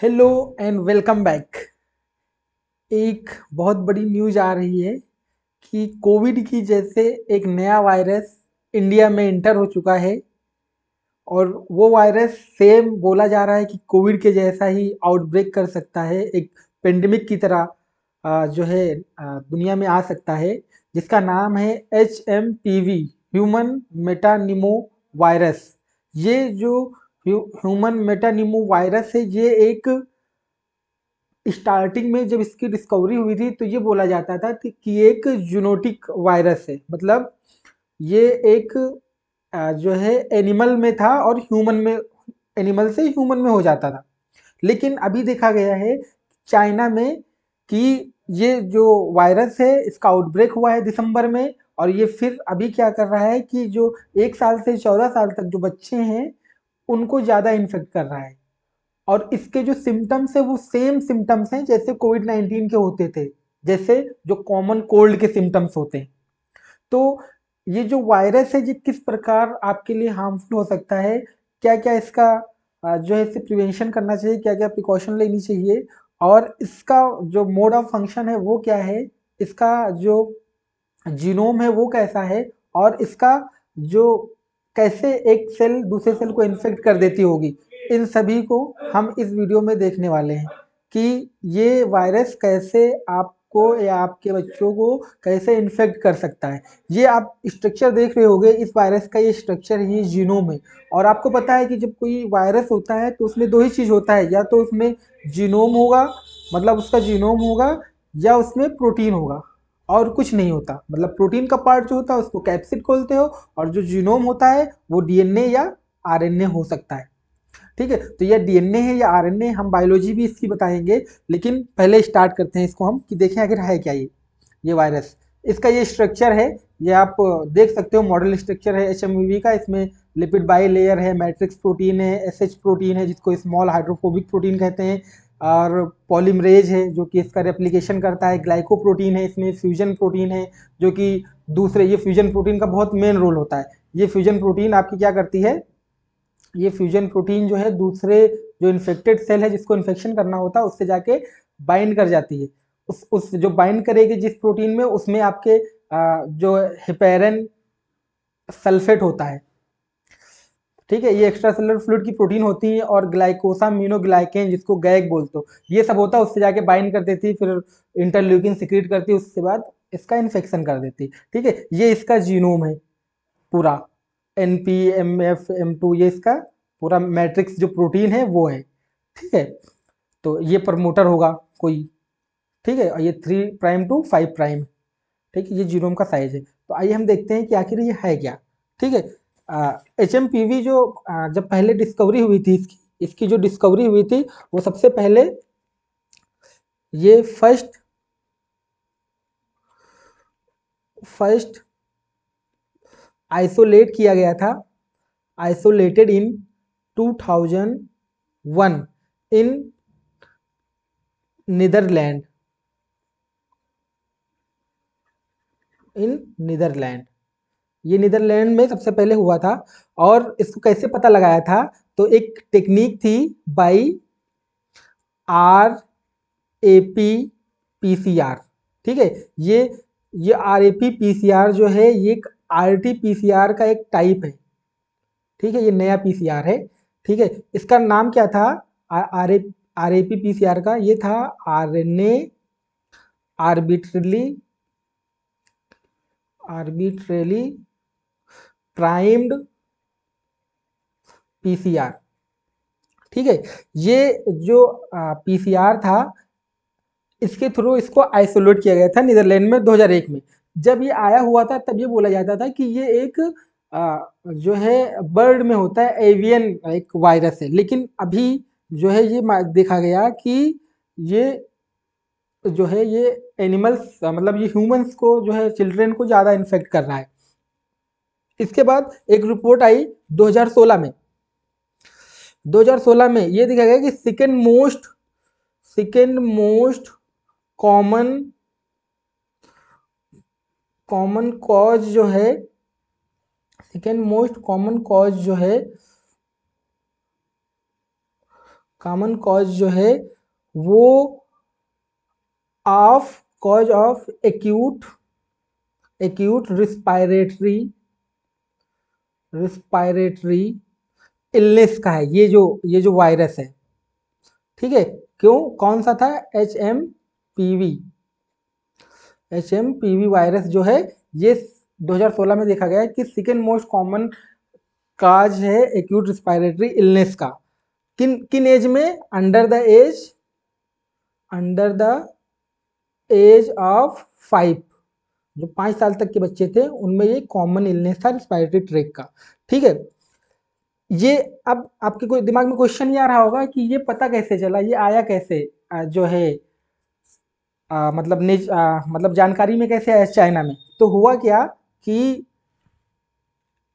Hello and welcome back. एक बहुत बड़ी न्यूज आ रही है कि कोविड की जैसे एक नया वायरस इंडिया में एंटर हो चुका है और वो वायरस सेम बोला जा रहा है कि कोविड के जैसा ही आउटब्रेक कर सकता है, एक पेंडेमिक की तरह जो है दुनिया में आ सकता है, जिसका नाम है HMPV, ह्यूमन मेटानिमो वायरस। ये जो ह्यूमन मेटानिमो वायरस है, ये एक स्टार्टिंग में जब इसकी डिस्कवरी हुई थी तो ये बोला जाता था कि एक जूनोटिक वायरस है, मतलब ये एक जो है एनिमल में था और ह्यूमन में, एनिमल से ह्यूमन में हो जाता था। लेकिन अभी देखा गया है चाइना में कि ये जो वायरस है इसका आउटब्रेक हुआ है दिसंबर में, और ये फिर अभी क्या कर रहा है कि जो 1 साल से 14 साल तक जो बच्चे हैं उनको ज़्यादा इन्फेक्ट कर रहा है। और इसके जो सिम्टम्स है वो सेम सिम्टम्स हैं जैसे कोविड 19 के होते थे, जैसे जो कॉमन कोल्ड के सिम्टम्स होते हैं। तो ये जो वायरस है ये किस प्रकार आपके लिए हार्मफुल हो सकता है, क्या क्या इसका जो है इससे प्रिवेंशन करना चाहिए, क्या क्या प्रिकॉशन लेनी चाहिए, और इसका जो मोड ऑफ फंक्शन है वो क्या है, इसका जो जीनोम है वो कैसा है, और इसका जो कैसे एक सेल दूसरे सेल को इन्फेक्ट कर देती होगी, इन सभी को हम इस वीडियो में देखने वाले हैं कि ये वायरस कैसे आपको या आपके बच्चों को कैसे इन्फेक्ट कर सकता है। ये आप स्ट्रक्चर देख रहे होंगे, इस वायरस का ये स्ट्रक्चर है, ये जीनोम है। और आपको पता है कि जब कोई वायरस होता है तो उसमें दो ही चीज होता है, या तो उसमें जीनोम होगा, मतलब उसका जीनोम होगा, या उसमें प्रोटीन होगा, और कुछ नहीं होता। मतलब प्रोटीन का पार्ट जो होता है उसको कैप्सिड बोलते हो, और जो जीनोम होता है वो डीएनए या आरएनए हो सकता है। ठीक है, तो ये डीएनए है या आरएनए, हम बायोलॉजी भी इसकी बताएंगे। लेकिन पहले स्टार्ट करते हैं इसको हम कि देखें आखिर है क्या ये वायरस। इसका ये स्ट्रक्चर है, ये आप देख सकते हो, मॉडल स्ट्रक्चर है HMPV का। इसमें लिपिड बाई लेयर है, मैट्रिक्स प्रोटीन है, SH प्रोटीन है जिसको स्मॉल हाइड्रोफोबिक प्रोटीन कहते हैं, और पॉलीमरेज है जो कि इसका रेप्लिकेशन करता है, ग्लाइकोप्रोटीन है, इसमें फ्यूजन प्रोटीन है जो कि दूसरे, ये फ्यूजन प्रोटीन का बहुत मेन रोल होता है। ये फ्यूजन प्रोटीन आपकी क्या करती है, ये फ्यूजन प्रोटीन जो है दूसरे जो इन्फेक्टेड सेल है जिसको इन्फेक्शन करना होता है उससे जाके बाइंड कर जाती है। उस जो बाइंड करेगी जिस प्रोटीन में, उसमें आपके जो हेपेरन सल्फेट होता है। ठीक है, ये एक्स्ट्रा सेलुलर फ्लूइड की प्रोटीन होती है, और ग्लाइकोसामिनोग्लाइकेन जिसको गैग बोलते हो, ये सब होता है, उससे जाके बाइंड कर देती है, फिर इंटरल्यूकिन सिक्रीट करती है, उसके बाद इसका इन्फेक्शन कर देती है। ठीक है, ये इसका जीनोम है पूरा, NP, MF, M2, ये इसका पूरा मैट्रिक्स जो प्रोटीन है वो है। ठीक है, तो ये प्रमोटर होगा कोई। ठीक है, और ये 3' to 5'। ठीक है, ये जीनोम का साइज है। तो आइए हम देखते हैं कि आखिर ये है क्या। ठीक है, HMPV जो जब पहले डिस्कवरी हुई थी, इसकी जो डिस्कवरी हुई थी वो सबसे पहले ये फर्स्ट फर्स्ट आइसोलेट किया गया था, isolated in 2001 in Netherlands, in Netherlands. ये नीदरलैंड में सबसे पहले हुआ था। और इसको कैसे पता लगाया था, तो एक टेक्निक थी बाई RAP-PCR। ठीक है, ये ये RAP-PCR जो है ये एक RT-PCR का एक टाइप है। ठीक है, ये नया PCR है। ठीक है, इसका नाम क्या था, RAP-PCR का ये था RNA arbitrarily arbitrarily primed PCR। ठीक है, ये जो PCR था, इसके थ्रू इसको आइसोलेट किया गया था नीदरलैंड में 2001 में। जब ये आया हुआ था तब ये बोला जाता था कि ये एक जो है बर्ड में होता है, एवियन एक वायरस है। लेकिन अभी जो है ये देखा गया कि ये जो है ये एनिमल्स, मतलब ये ह्यूमंस को जो है, चिल्ड्रन को ज़्यादा इन्फेक्ट कर रहा है। इसके बाद एक रिपोर्ट आई 2016 में। 2016 में ये देखा गया कि second most common common cause जो है, सेकेंड मोस्ट कॉमन कॉज जो है कॉमन कॉज जो है वो cause of acute respiratory illness का है ये जो वायरस है। ठीक है, क्यों, कौन सा था, H M P V virus जो है ये 2016 में देखा गया है कि सेकेंड मोस्ट कॉमन काज है एक्यूट रिस्पायरेटरी इलनेस का। किन किन एज में, अंडर द एज ऑफ 5, जो 5 साल तक के बच्चे थे उनमें ये कॉमन इलनेस था रिस्पायरेटरी ट्रैक का। ठीक है, ये अब आपके कोई दिमाग में क्वेश्चन ये आ रहा होगा कि ये पता कैसे चला, ये आया कैसे, जो है मतलब जानकारी में कैसे आया चाइना में। तो हुआ क्या कि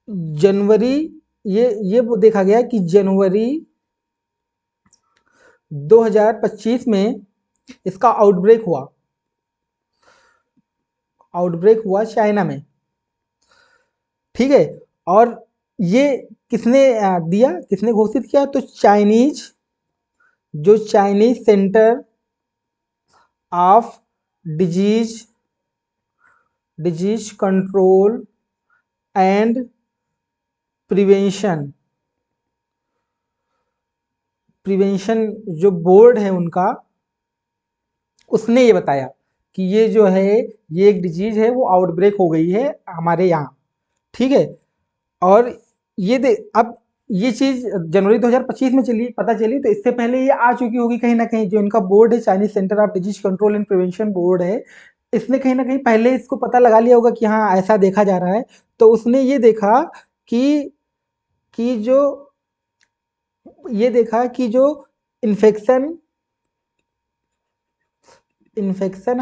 जनवरी, ये वो देखा गया कि जनवरी 2025 में इसका आउटब्रेक हुआ चाइना में। ठीक है, और ये किसने घोषित किया, तो Chinese centre of disease control and prevention जो बोर्ड है उनका, उसने ये बताया कि ये जो है ये एक डिजीज है, वो आउटब्रेक हो गई है हमारे यहाँ। ठीक है, और अब ये चीज जनवरी 2025 में पता चली, तो इससे पहले ये आ चुकी होगी कहीं ना कहीं। जो इनका बोर्ड है, Chinese centre of disease control and prevention board है, इसने कहीं ना कहीं पहले इसको पता लगा लिया होगा कि हाँ ऐसा देखा जा रहा है। तो उसने कि कि जो ये देखा कि जो infection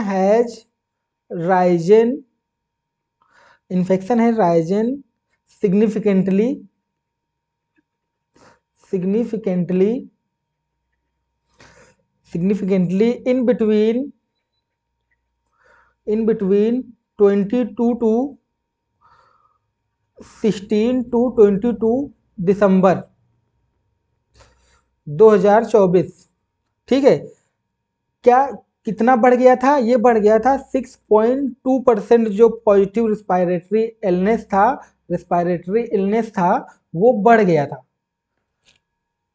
has risen significantly in between 22 to 16 to 22 दिसंबर 2024। ठीक है, क्या कितना बढ़ गया था, ये बढ़ गया था 6.2%। जो पॉजिटिव रिस्पायरेटरी इलनेस था वो बढ़ गया था।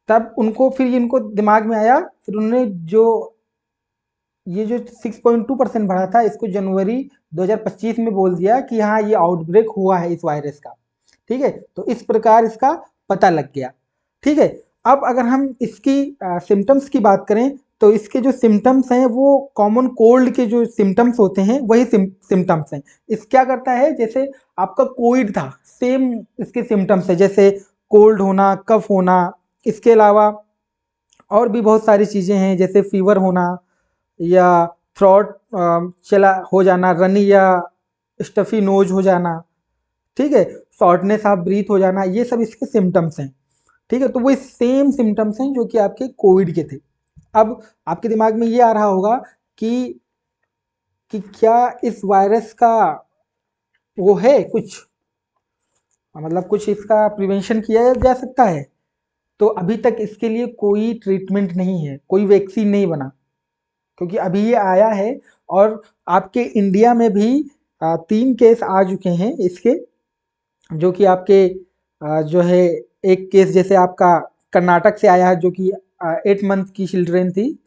तब इनको दिमाग में आया, फिर उन्होंने ये जो 6.2% बढ़ा था, इसको जनवरी 2025 में बोल दिया कि हाँ ये आउटब्रेक हुआ है इस वायरस का। ठीक है, तो इस प्रकार इसका पता लग गया। ठीक है, अब अगर हम इसकी सिम्टम्स की बात करें, तो इसके जो सिम्टम्स हैं वो कॉमन कोल्ड के जो सिम्टम्स होते हैं वही सिम्टम्स हैं। इस क्या करता है, जैसे आपका कोविड था, सेम इसके सिम्टम्स है, जैसे कोल्ड होना, कफ होना। इसके अलावा और भी बहुत सारी चीज़ें हैं, जैसे फीवर होना या थ्रॉट चला हो जाना, रनी या स्टफी नोज हो जाना। ठीक है, शॉर्टनेस ऑफ ब्रीथ हो जाना, ये सब इसके सिम्टम्स हैं। ठीक है, तो वो सेम सिम्टम्स हैं जो कि आपके कोविड के थे। अब आपके दिमाग में ये आ रहा होगा कि क्या इस वायरस का वो है कुछ, मतलब कुछ इसका प्रिवेंशन किया जा सकता है। तो अभी तक इसके लिए कोई ट्रीटमेंट नहीं है, कोई वैक्सीन नहीं बना, क्योंकि अभी ये आया है। और आपके इंडिया में भी 3 केस आ चुके हैं इसके, जो कि आपके जो है एक केस जैसे आपका कर्नाटक से आया है, जो कि 8 मंथ की चिल्ड्रेन थी,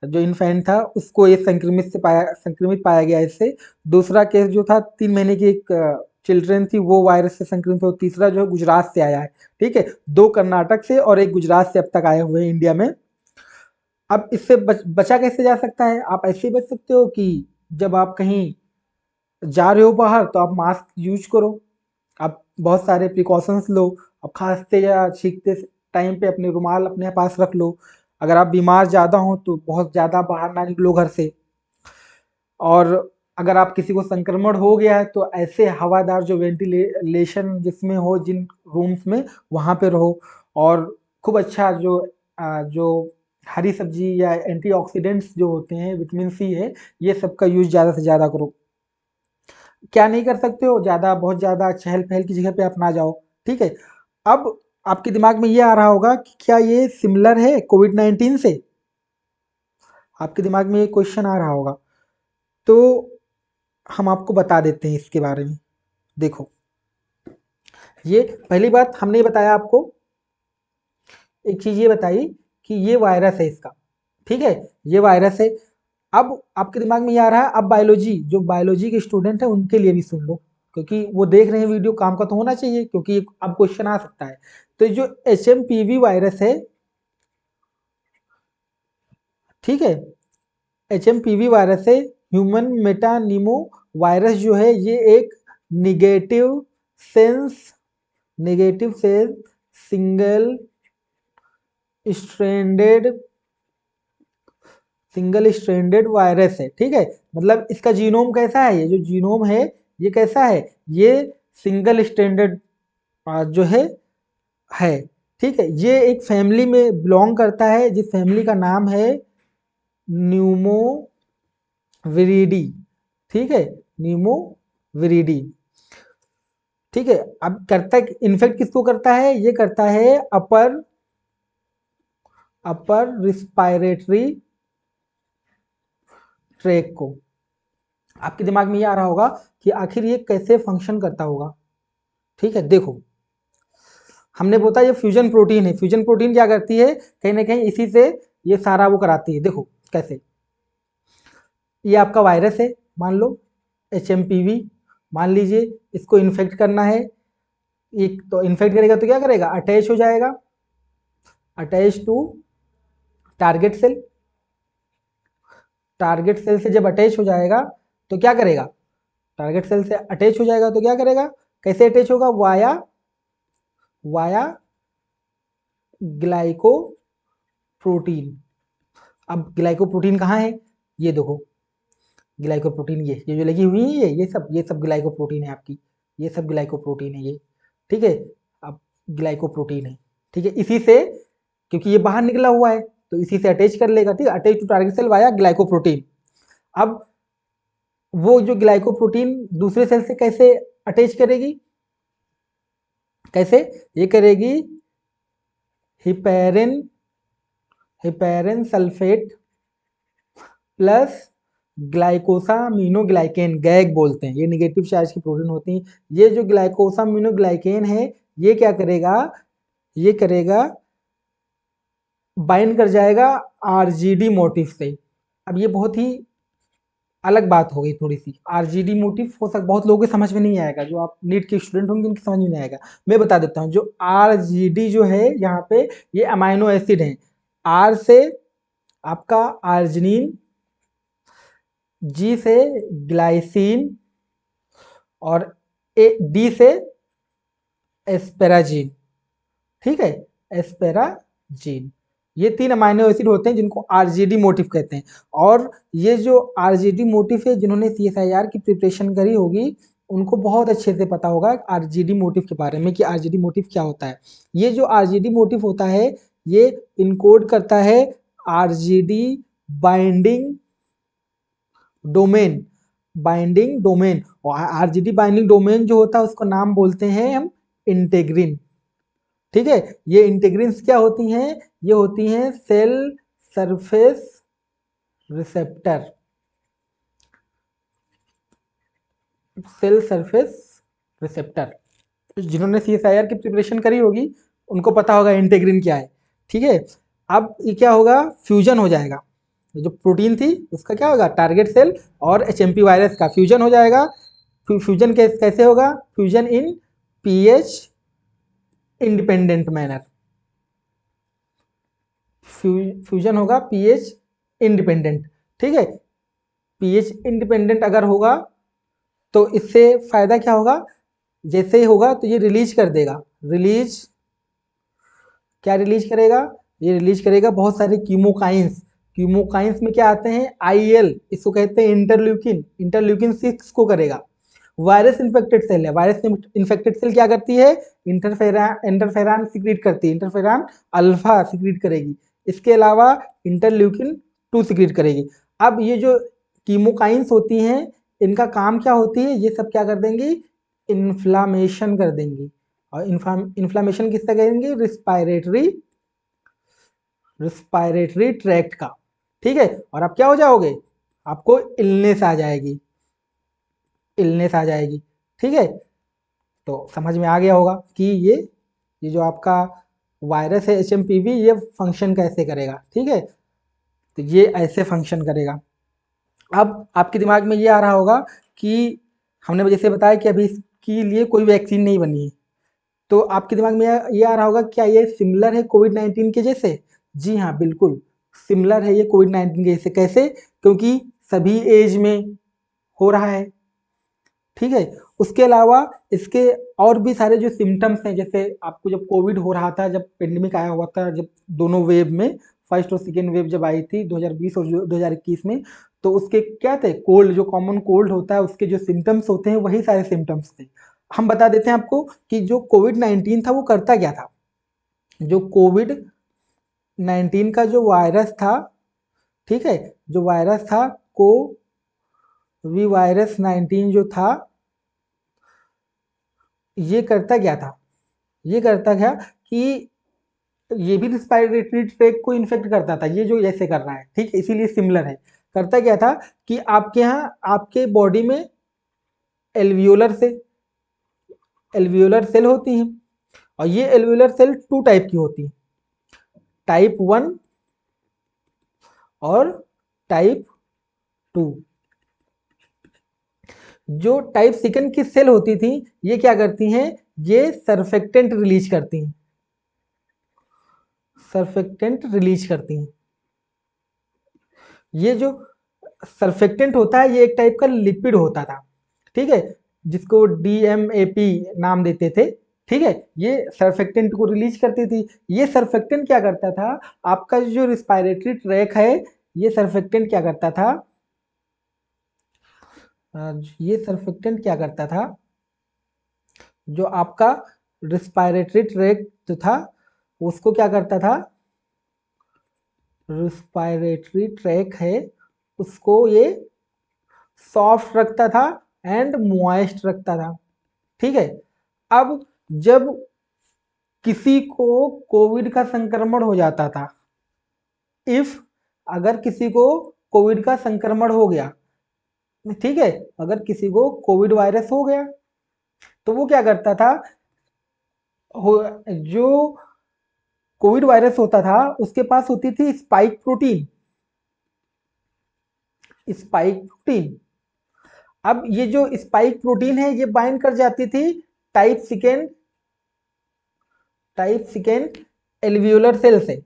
जो इन्फेंट था, उसको ये संक्रमित पाया गया इससे। दूसरा केस जो था 3 महीने की एक चिल्ड्रेन थी, वो वायरस से संक्रमित हो। तीसरा जो है गुजरात से आया है। ठीक है, 2 कर्नाटक से और 1 गुजरात से अब तक आए हुए हैं इंडिया में। अब इससे बचा कैसे जा सकता है, आप ऐसे ही बच सकते हो कि जब आप कहीं जा रहे हो बाहर, तो आप मास्क यूज करो, आप बहुत सारे प्रिकॉशंस लो। अब खांसते या छींकते टाइम पे अपने रुमाल अपने पास रख लो। अगर आप बीमार ज़्यादा हो तो बहुत ज़्यादा बाहर ना निकलो घर से। और अगर आप किसी को संक्रमण हो गया है तो ऐसे हवादार जो वेंटिलेशन जिसमें हो, जिन रूम्स में, वहाँ पे रहो। और खूब अच्छा जो हरी सब्जी या एंटीऑक्सीडेंट्स जो होते हैं, विटामिन सी है, ये सब का यूज ज़्यादा से ज़्यादा करो। क्या नहीं कर सकते हो, बहुत ज़्यादा चहल पहल की जगह पे आप ना जाओ। ठीक है, अब आपके दिमाग में ये आ रहा होगा कि क्या ये सिमिलर है कोविड-19 से? आपके दिमाग में ये क्वेश्चन आ रहा होगा, तो हम आपको बता देते हैं इसके बारे में। देखो, ये पहली बात हमने बताया आपको, एक चीज ये बताई कि ये वायरस है इसका, ठीक है, ये वायरस है। अब आपके दिमाग में ये आ रहा है, अब बायोलॉजी, जो बायोलॉजी के स्टूडेंट है उनके लिए भी सुन लो, क्योंकि वो देख रहे हैं वीडियो, काम का तो होना चाहिए, क्योंकि अब क्वेश्चन आ सकता है। तो जो HMPV वायरस है, ठीक है, HMPV वायरस है, ह्यूमन मेटानिमो वायरस जो है, ये एक negative sense single stranded virus है, ठीक है। मतलब इसका जीनोम कैसा है, ये जो जीनोम है ये कैसा है, ये सिंगल स्ट्रैंडेड जो है, ठीक है। ये एक फैमिली में बिलोंग करता है, जिस फैमिली का नाम है न्यूमोविरिडी, ठीक है, न्यूमोविरिडी, ठीक है। अब करता है इन्फेक्ट किसको करता है, ये करता है अपर रिस्पायरेटरी ट्रैक को। आपके दिमाग में ये आ रहा होगा कि आखिर ये कैसे फंक्शन करता होगा, ठीक है। देखो, हमने बोला ये फ्यूजन प्रोटीन है, फ्यूजन प्रोटीन क्या करती है, कहीं ना कहीं इसी से ये सारा वो कराती है। देखो कैसे, ये आपका वायरस है, मान लो HMPV, मान लीजिए इसको इन्फेक्ट करना है, एक तो इन्फेक्ट करेगा तो क्या करेगा, अटैच हो जाएगा, attach to target cell, target cell से जब अटैच हो जाएगा तो क्या करेगा, टारगेट सेल से अटैच हो जाएगा तो क्या करेगा, कैसे अटैच होगा, वाया ग्लाइकोप्रोटीन। अब ग्लाइकोप्रोटीन कहाँ है, ये देखो ग्लाइकोप्रोटीन, ये जो लगी हुई है, ये सब ग्लाइकोप्रोटीन है आपकी, ये सब ग्लाइकोप्रोटीन है ये, ठीक है। अब ग्लाइकोप्रोटीन है, ठीक है, इसी से, क्योंकि ये बाहर निकला हुआ है तो इसी से अटैच कर लेगा, ठीक है, attach to target cell via glycoprotein. अब वो जो ग्लाइकोप्रोटीन दूसरे सेल से कैसे अटैच करेगी, कैसे, ये करेगी हिपेरिन सल्फेट प्लस ग्लाइकोसामिनोग्लाइकेन, गैग बोलते हैं, ये निगेटिव चार्ज की प्रोटीन होती हैं। ये जो ग्लाइकोसामिनोग्लाइकेन है, ये क्या करेगा, ये करेगा बाइंड कर जाएगा RGD मोटिफ से। अब ये बहुत ही अलग बात हो गई थोड़ी सी, RGD मोटिफ हो सकता बहुत लोगों के समझ में नहीं आएगा, जो आप नीट के स्टूडेंट होंगे उनके समझ में नहीं आएगा। मैं बता देता हूँ, जो RGD जो है यहाँ पे, ये अमाइनो एसिड है। R से आपका आर्जिनिन, G से ग्लाइसिन, और D से एस्पेराजीन, ठीक है, एस्पेराजीन। ये 3 अमाइनो एसिड होते हैं जिनको RGD मोटिफ कहते हैं। और ये जो RGD मोटिफ है, जिन्होंने CSIR की प्रिपरेशन करी होगी उनको बहुत अच्छे से पता होगा RGD मोटिफ के बारे में, कि RGD मोटिफ क्या होता है। ये जो RGD मोटिफ होता है, ये इनकोड करता है RGD बाइंडिंग डोमेन, और RGD बाइंडिंग डोमेन जो होता है उसको नाम बोलते हैं हम इंटेग्रिन, ठीक है। ये इंटेग्रिन्स क्या होती हैं, ये होती हैं cell surface receptor, cell surface receptor. जिन्होंने CSIR की प्रिपरेशन करी होगी उनको पता होगा इंटेग्रिन क्या है, ठीक है। अब ये क्या होगा, फ्यूजन हो जाएगा, जो प्रोटीन थी उसका क्या होगा, टारगेट सेल और HMP वायरस का फ्यूजन हो जाएगा। फ्यूजन कैसे होगा, फ्यूजन इन pH इंडिपेंडेंट मैनर, फ्यूजन होगा pH इंडिपेंडेंट, ठीक है। pH इंडिपेंडेंट अगर होगा तो इससे फायदा क्या होगा, जैसे ही होगा तो ये रिलीज कर देगा, क्या रिलीज करेगा, ये रिलीज करेगा बहुत सारे कीमोकाइंस। कीमोकाइंस में क्या आते हैं, IL, इसको कहते हैं इंटरल्यूकिन 6 को करेगा। वायरस इन्फेक्टेड सेल है, वायरस इन्फेक्टेड सेल क्या करती है, इंटरफेरान सिक्रीट करती है, इंटरफेरान अल्फा सिक्रीट करेगी, इसके अलावा इंटरल्यूकिन 2 सिक्रीट करेगी। अब ये जो कीमोकाइंस होती हैं, इनका काम क्या होती है, ये सब क्या कर देंगी, इन्फ्लामेशन कर देंगी, और इन्फ्लामेशन किसका कहेंगे, रिस्पायरेटरी ट्रैक्ट का। ठीक है, और आप क्या हो जाओगे, आपको इलनेस आ जाएगी, इलनेस आ जाएगी। ठीक है, तो समझ में आ गया होगा कि ये जो आपका वायरस है HMPV ये फंक्शन कैसे करेगा। ठीक है, तो ये ऐसे फंक्शन करेगा। अब आपके दिमाग में ये आ रहा होगा कि हमने जैसे बताया कि अभी इसके लिए कोई वैक्सीन नहीं बनी है, तो आपके दिमाग में ये आ रहा होगा क्या ये सिमिलर है कोविड-19 के जैसे। जी हाँ, बिल्कुल सिमिलर है ये कोविड-19 के जैसे। कैसे, क्योंकि सभी एज में हो रहा है। ठीक है, उसके अलावा इसके और भी सारे जो सिम्टम्स हैं, जैसे आपको जब कोविड हो रहा था, जब पेंडेमिक आया हुआ था, जब दोनों वेव में, फर्स्ट और सेकेंड वेव जब आई थी 2020 और 2021 में, तो उसके क्या थे, कोल्ड, जो कॉमन कोल्ड होता है उसके जो सिम्टम्स होते हैं वही सारे सिम्टम्स थे। हम बता देते हैं आपको कि जो कोविड-19 था वो करता क्या था। जो कोविड-19 का जो वायरस था, ठीक है, जो वायरस था कोवी वायरस 19 जो था, ये करता क्या था, ये करता क्या कि ये भी रिस्पायरेटरी ट्रैक्ट को इन्फेक्ट करता था, ये जो जैसे कर रहा है। ठीक, इसीलिए सिमिलर है। करता क्या था कि आपके यहाँ आपके बॉडी में एल्वियोलर से एल्वियोलर सेल होती हैं, और ये एल्वियोलर सेल टू टाइप की होती हैं, टाइप 1 और टाइप 2। जो टाइप सेकंड की सेल होती थी ये क्या करती हैं, ये सरफेक्टेंट रिलीज करती हैं, सरफेक्टेंट रिलीज करती हैं। ये जो सरफेक्टेंट होता है ये एक टाइप का लिपिड होता था। ठीक है, जिसको DMAP नाम देते थे। ठीक है, ये सरफेक्टेंट को रिलीज करती थी। ये सरफेक्टेंट क्या करता था, आपका जो रिस्पायरेटरी ट्रैक है, ये सरफेक्टेंट क्या करता था, ये सरफेक्टेंट क्या करता था, जो आपका रिस्पायरेटरी ट्रैक जो था उसको क्या करता था, रिस्पायरेटरी ट्रैक है उसको ये सॉफ्ट रखता था एंड मॉइस्ट रखता था। ठीक है, अब जब किसी को कोविड का संक्रमण हो जाता था, इफ अगर किसी को कोविड का संक्रमण हो गया, ठीक है, अगर किसी को कोविड वायरस हो गया तो वो क्या करता था, जो कोविड वायरस होता था उसके पास होती थी स्पाइक प्रोटीन, स्पाइक प्रोटीन। अब ये जो स्पाइक प्रोटीन है ये बाइंड कर जाती थी टाइप सेकेंड एल्वियोलर सेल से,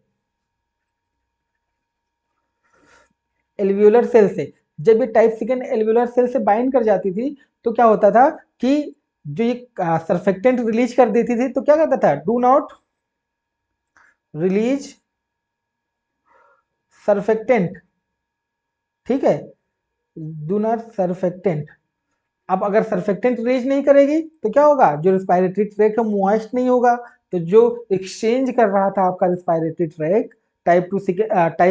एल्वियोलर सेल से। जब ये टाइप सेकेंड एल्वियोलर सेल से बाइंड कर जाती थी तो क्या होता था कि जो ये सरफेक्टेंट रिलीज कर देती थी, तो क्या कहता था, डू नॉट रिलीज सरफेक्टेंट। ठीक है, डू नॉट सरफेक्टेंट। अब अगर सरफेक्टेंट रिलीज नहीं करेगी तो क्या होगा, जो रिस्पायरेटरी ट्रैक है मॉइस्ट नहीं होगा, तो जो एक्सचेंज कर रहा था आपका respiratory tract type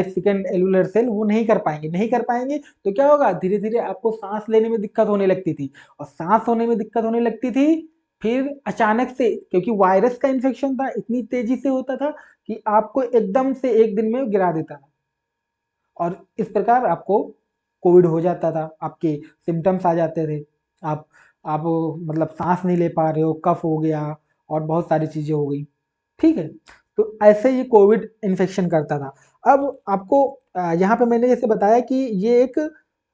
second alveolar cell वो नहीं कर पाएंगे, नहीं कर पाएंगे तो क्या होगा, धीरे धीरे आपको सांस लेने में दिक्कत होने लगती थी, और सांस होने में दिक्कत होने लगती थी, फिर अचानक से, क्योंकि वायरस का इन्फेक्शन था, इतनी तेजी से होता था कि आपको एकदम से एक दिन में गिरा देता था, और इस प्रकार आपको कोविड हो जाता था, आपके सिम्टम्स आ जाते थे। आप आप मतलब सांस नहीं ले पा रहे हो, कफ हो गया, और बहुत सारी चीजें हो गई। ठीक है, तो ऐसे ये कोविड इन्फेक्शन करता था। अब आपको यहाँ पे मैंने जैसे बताया कि ये एक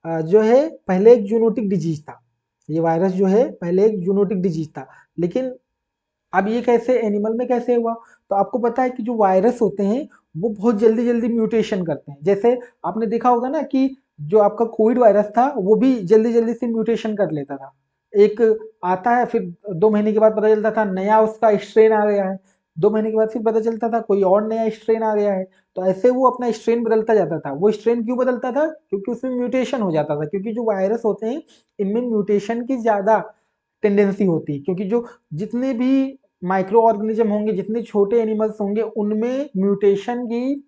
जो है पहले एक जूनोटिक डिजीज था, ये वायरस जो है पहले एक जूनोटिक डिजीज था, लेकिन अब ये कैसे एनिमल में कैसे हुआ। तो आपको पता है कि जो वायरस होते हैं वो बहुत जल्दी जल्दी म्यूटेशन करते हैं। जैसे आपने देखा होगा ना कि जो आपका कोविड वायरस था वो भी जल्दी जल्दी से म्यूटेशन कर लेता था, एक आता है, फिर 2 महीने के बाद पता चलता था नया उसका स्ट्रेन आ गया है, 2 महीने के बाद फिर पता चलता था कोई और नया स्ट्रेन आ गया है। तो ऐसे वो अपना स्ट्रेन बदलता जाता था। वो स्ट्रेन क्यों बदलता था, क्योंकि उसमें म्यूटेशन हो जाता था, क्योंकि जो वायरस होते हैं इनमें म्यूटेशन की ज्यादा टेंडेंसी होती है, क्योंकि जो जितने भी माइक्रो ऑर्गेनिज्म होंगे, जितने छोटे एनिमल्स होंगे, उनमें म्यूटेशन की,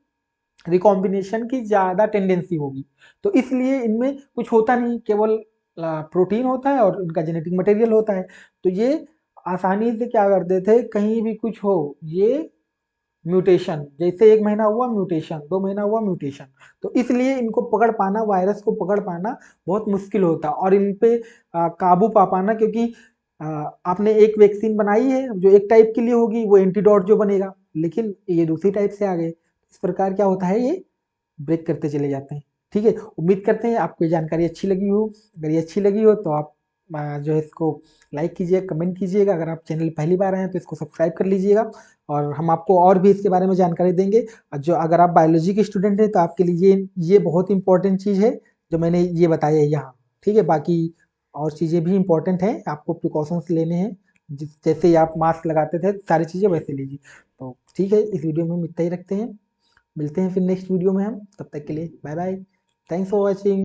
रिकॉम्बिनेशन की ज्यादा टेंडेंसी होगी। तो इसलिए इनमें कुछ होता नहीं, केवल प्रोटीन होता है और उनका जेनेटिक मटेरियल होता है। तो ये आसानी से क्या करते थे, कहीं भी कुछ हो ये म्यूटेशन, जैसे 1 महीना हुआ म्यूटेशन, 2 महीना हुआ म्यूटेशन, तो इसलिए इनको पकड़ पाना, वायरस को पकड़ पाना बहुत मुश्किल होता और इन पे काबू पा पाना, क्योंकि आपने एक वैक्सीन बनाई है जो एक टाइप के लिए होगी, वो एंटीडोट जो बनेगा, लेकिन ये दूसरी टाइप से आ गए। इस प्रकार क्या होता है, ये ब्रेक करते चले जाते हैं। ठीक है, उम्मीद करते हैं आपको ये जानकारी अच्छी लगी हो। अगर ये अच्छी लगी हो तो आप जो है इसको लाइक कीजिए, कमेंट कीजिएगा। अगर आप चैनल पहली बार आए हैं तो इसको सब्सक्राइब कर लीजिएगा, और हम आपको और भी इसके बारे में जानकारी देंगे। जो अगर आप बायोलॉजी के स्टूडेंट हैं तो आपके लिए ये बहुत इंपॉर्टेंट चीज़ है जो मैंने ये बताया है यहाँ। ठीक है, बाकी और चीज़ें भी इंपॉर्टेंट हैं, आपको प्रिकॉशंस लेने हैं, जैसे आप मास्क लगाते थे सारी चीज़ें वैसे लीजिए। तो ठीक है, इस वीडियो में हम इतना ही रखते हैं, मिलते हैं फिर नेक्स्ट वीडियो में हम, तब तक के लिए bye bye, thanks for watching.